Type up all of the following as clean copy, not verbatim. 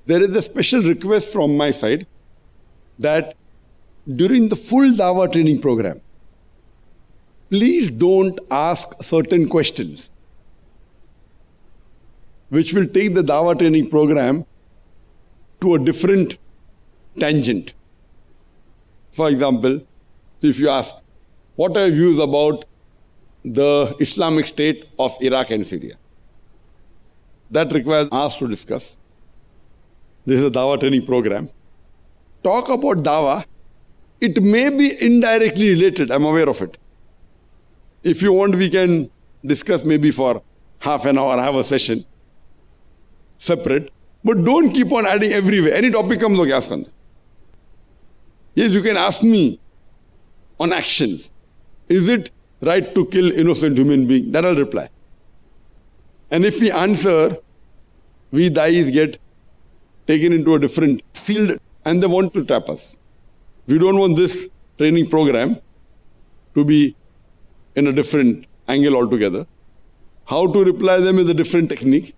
there is a special request from my side that during the full Dawah training program, please don't ask certain questions which will take the Dawah training program to a different tangent. For example, if you ask, what are your views about the Islamic State of Iraq and Syria? That requires us to discuss. This is a Dawah training program. Talk about Dawah. It may be indirectly related, I'm aware of it. If you want, we can discuss maybe for half an hour, have a session separate. But don't keep on adding everywhere. Any topic comes, okay, ask on that. Yes, you can ask me on actions. Is it right to kill innocent human being? Then I'll reply. And if we answer, we dais get taken into a different field and they want to trap us. We don't want this training program to be in a different angle altogether. How to reply them is a different technique,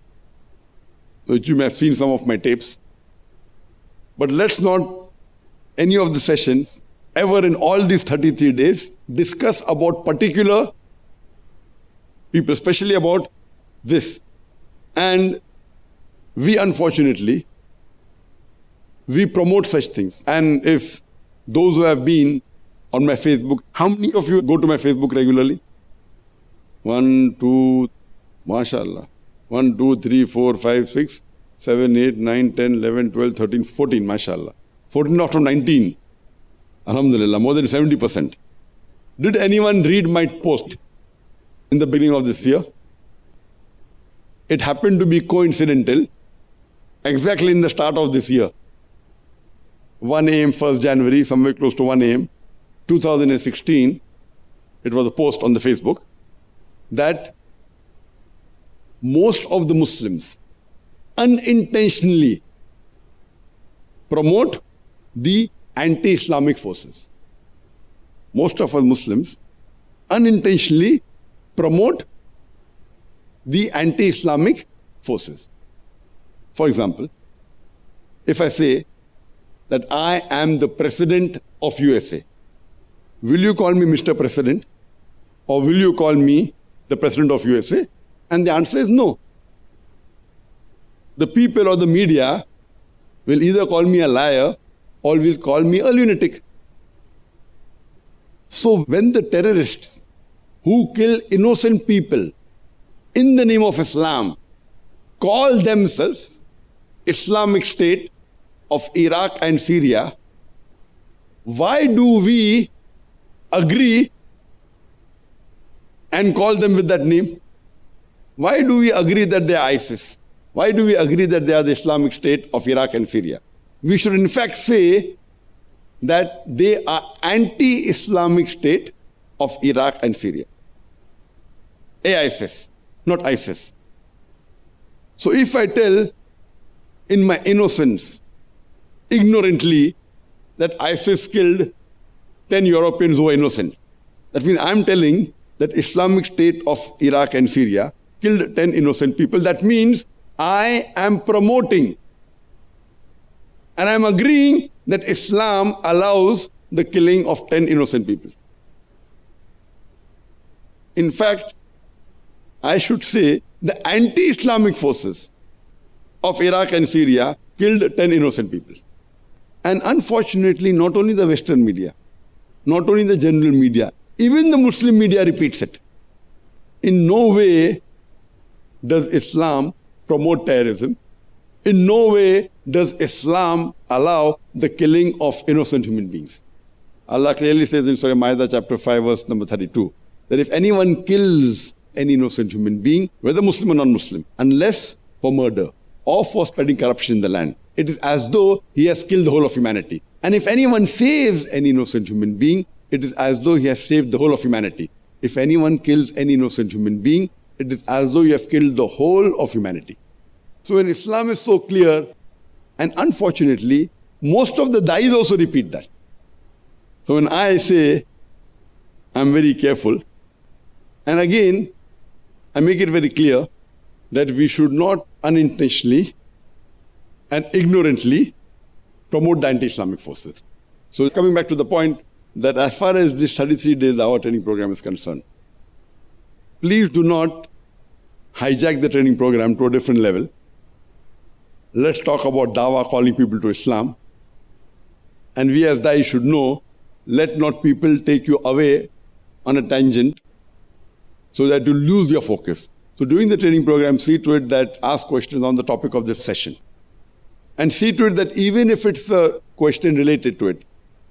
which you may have seen some of my tapes. But let's not, any of the sessions, ever in all these 33 days, discuss about particular people, especially about this. And we, unfortunately, we promote such things. And if those who have been on my Facebook, how many of you go to my Facebook regularly? 1, 2, mashallah. 1, 2, 3, 4, 5, 6, 7, 8, 9, 10, 11, 12, 13, 14, mashallah. 14 out of 19. Alhamdulillah, more than 70%. Did anyone read my post in the beginning of this year? It happened to be coincidental, exactly in the start of this year. 1 a.m., 1st January, somewhere close to 1 a.m., 2016, it was a post on the Facebook, that most of the Muslims unintentionally promote the anti-Islamic forces. Most of us Muslims unintentionally promote the anti-Islamic forces. For example, if I say that I am the President of USA, will you call me Mr. President? Or will you call me the President of USA? And the answer is no. The people or the media will either call me a liar or will call me a lunatic. So when the terrorists who kill innocent people in the name of Islam call themselves Islamic State of Iraq and Syria, why do we agree and call them with that name? Why do we agree that they are ISIS? Why do we agree that they are the Islamic State of Iraq and Syria? We should in fact say that they are anti-Islamic State of Iraq and Syria. AISIS, not ISIS. So if I tell in my innocence, ignorantly, that ISIS killed 10 Europeans who were innocent, that means I'm telling that Islamic State of Iraq and Syria killed 10 innocent people. That means I am promoting and I'm agreeing that Islam allows the killing of 10 innocent people. In fact, I should say the anti-Islamic forces of Iraq and Syria killed 10 innocent people. And unfortunately, not only the Western media, not only the general media, even the Muslim media repeats it. In no way does Islam promote terrorism. In no way does Islam allow the killing of innocent human beings. Allah clearly says in Surah Ma'idah chapter 5 verse number 32 that if anyone kills any innocent human being, whether Muslim or non-Muslim, unless for murder or for spreading corruption in the land, it is as though he has killed the whole of humanity. And if anyone saves any innocent human being, it is as though he has saved the whole of humanity. If anyone kills any innocent human being, it is as though you have killed the whole of humanity. So when Islam is so clear, and unfortunately, most of the dais also repeat that. So when I say, I'm very careful, and again, I make it very clear that we should not unintentionally and ignorantly promote the anti-Islamic forces. So coming back to the point that as far as this 33-day Dawah training program is concerned, please do not hijack the training program to a different level. Let's talk about Dawah, calling people to Islam. And we as Dai should know, let not people take you away on a tangent so that you lose your focus. So during the training program, see to it that ask questions on the topic of this session. And see to it that even if it's a question related to it,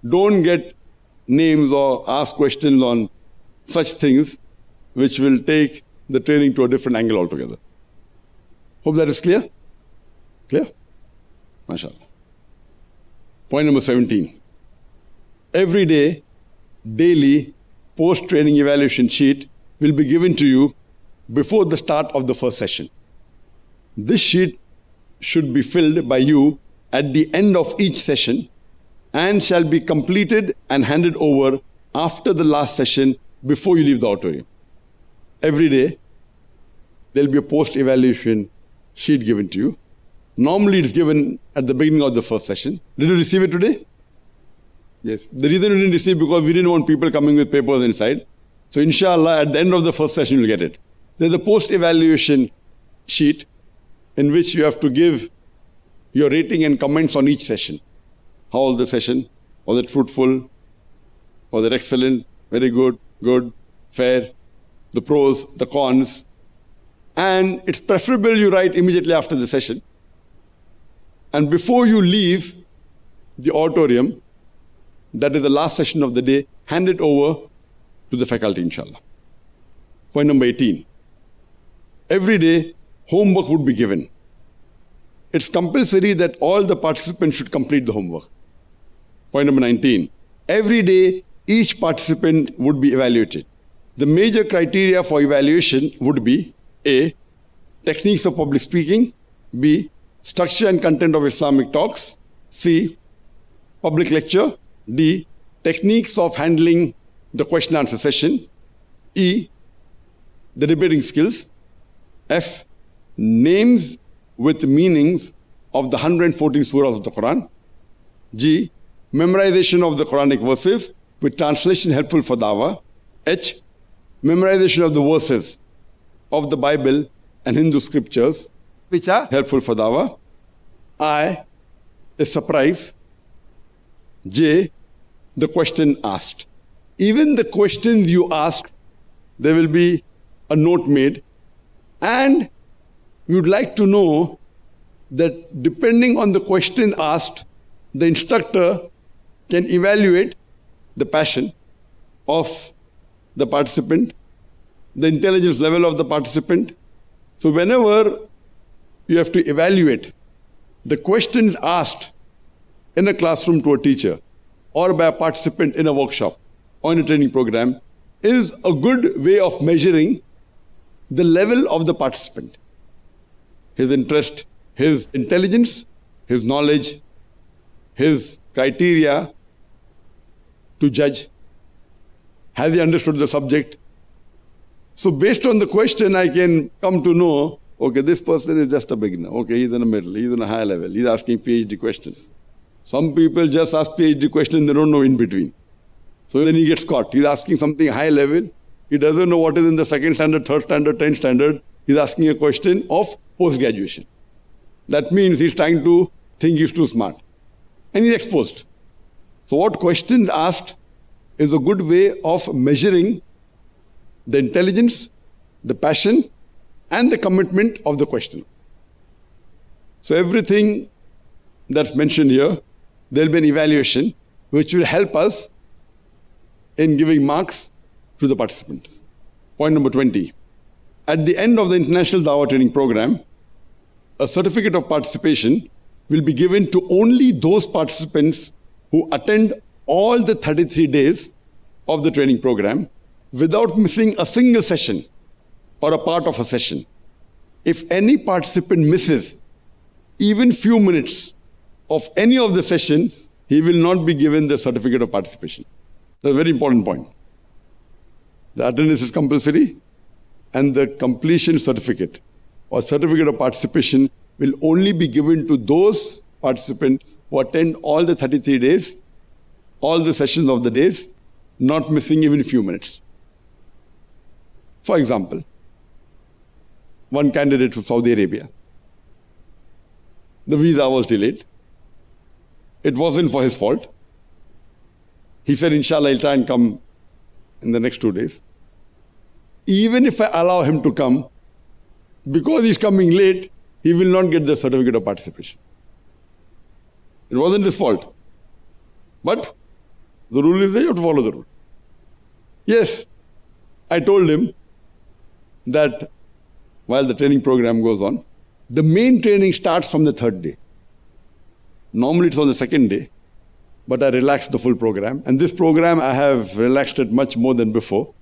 don't get names or ask questions on such things which will take the training to a different angle altogether. Hope that is clear? Clear? MashaAllah. Point number 17. Every day, daily, post-training evaluation sheet will be given to you before the start of the first session. This sheet should be filled by you at the end of each session and shall be completed and handed over after the last session before you leave the auditorium. Every day, there will be a post-evaluation sheet given to you. Normally, it's given at the beginning of the first session. Did you receive it today? Yes. The reason we didn't receive because we didn't want people coming with papers inside. So inshallah, at the end of the first session, you'll get it. There's a post-evaluation sheet in which you have to give your rating and comments on each session. How was the session? Was it fruitful? Was it excellent? Very good, good, fair? The pros, the cons. And it's preferable you write immediately after the session. And before you leave the auditorium, that is the last session of the day, hand it over to the faculty, inshallah. Point number 18. Every day, homework would be given. It's compulsory that all the participants should complete the homework. Point number 19. Every day, each participant would be evaluated. The major criteria for evaluation would be A. Techniques of public speaking. B. Structure and content of Islamic talks. C. Public lecture. D. Techniques of handling the question answer session. E. The debating skills. F. Names with meanings of the 114 surahs of the Quran. G. Memorization of the Quranic verses with translation helpful for dawah. H. Memorization of the verses of the Bible and Hindu scriptures which are helpful for dawah. I. A surprise. J. The question asked. Even the questions you ask, there will be a note made, and we would like to know that depending on the question asked, the instructor can evaluate the passion of the participant, the intelligence level of the participant. So whenever you have to evaluate the questions asked in a classroom to a teacher or by a participant in a workshop or in a training program is a good way of measuring the level of the participant, his interest, his intelligence, his knowledge, his criteria to judge. Has he understood the subject? So based on the question, I can come to know, okay, this person is just a beginner. Okay, he's in the middle, he's in a high level, he's asking PhD questions. Some people just ask PhD questions, they don't know in between. So then he gets caught. He's asking something high level. He doesn't know what is in the second standard, third standard, 10th standard. He's asking a question of post-graduation. That means he's trying to think he's too smart. And he's exposed. So what questions asked is a good way of measuring the intelligence, the passion, and the commitment of the questioner. So everything that's mentioned here, there'll be an evaluation which will help us in giving marks to the participants. Point number 20. At the end of the International Dawah Training Program, a certificate of participation will be given to only those participants who attend all the 33 days of the training program without missing a single session or a part of a session. If any participant misses even few minutes of any of the sessions, he will not be given the certificate of participation. That's a very important point. The attendance is compulsory, and the completion certificate or certificate of participation will only be given to those participants who attend all the 33 days, all the sessions of the days, not missing even a few minutes. For example, one candidate from Saudi Arabia. The visa was delayed. It wasn't for his fault. He said, Inshallah, I'll try and come in the next 2 days. Even if I allow him to come, because he's coming late, he will not get the certificate of participation. It wasn't his fault. But the rule is that you have to follow the rule. Yes, I told him that while the training program goes on, the main training starts from the 3rd day. Normally it's on the 2nd day, but I relaxed the full program. And this program, I have relaxed it much more than before.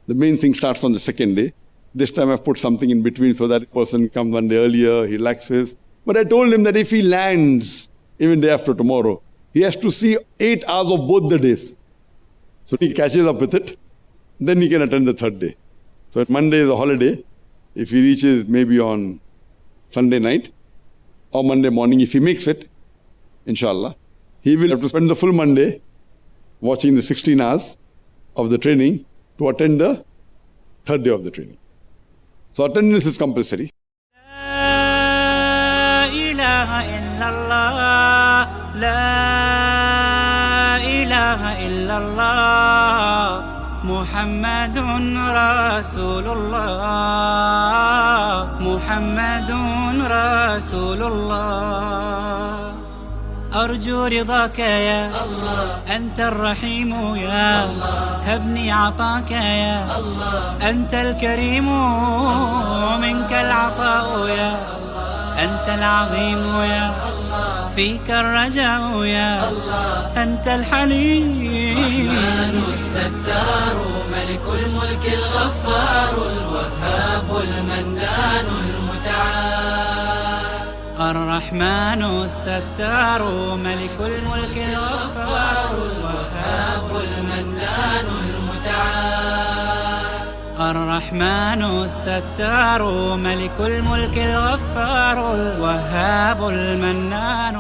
The main thing starts on the 2nd day. This time I've put something in between so that a person comes 1 day earlier, he relaxes. But I told him that if he lands, even day after tomorrow, he has to see 8 hours of both the days. So he catches up with it, then he can attend the 3rd day. So Monday is a holiday. If he reaches maybe on Sunday night or Monday morning, if he makes it, inshallah, he will have to spend the full Monday watching the 16 hours of the training to attend the 3rd day of the training. So attendance is compulsory. La ilaha illallah, la ilaha illallah, Muhammadun Rasulullah, Muhammadun Rasulullah. أرجو رضاك يا الله، أنت الرحيم يا الله، هبني عطاك يا الله، أنت الكريم منك العطاء يا الله، أنت العظيم يا الله، فيك الرجاء يا الله، أنت الحليم. الرحمن الستار ملك الملك الغفار الوهاب المنان المتعال. الرحمن الستار ملك الملك الغفار الوهاب المنان المتعال. الرحمن الستار ملك الملك الغفار الوهاب المنان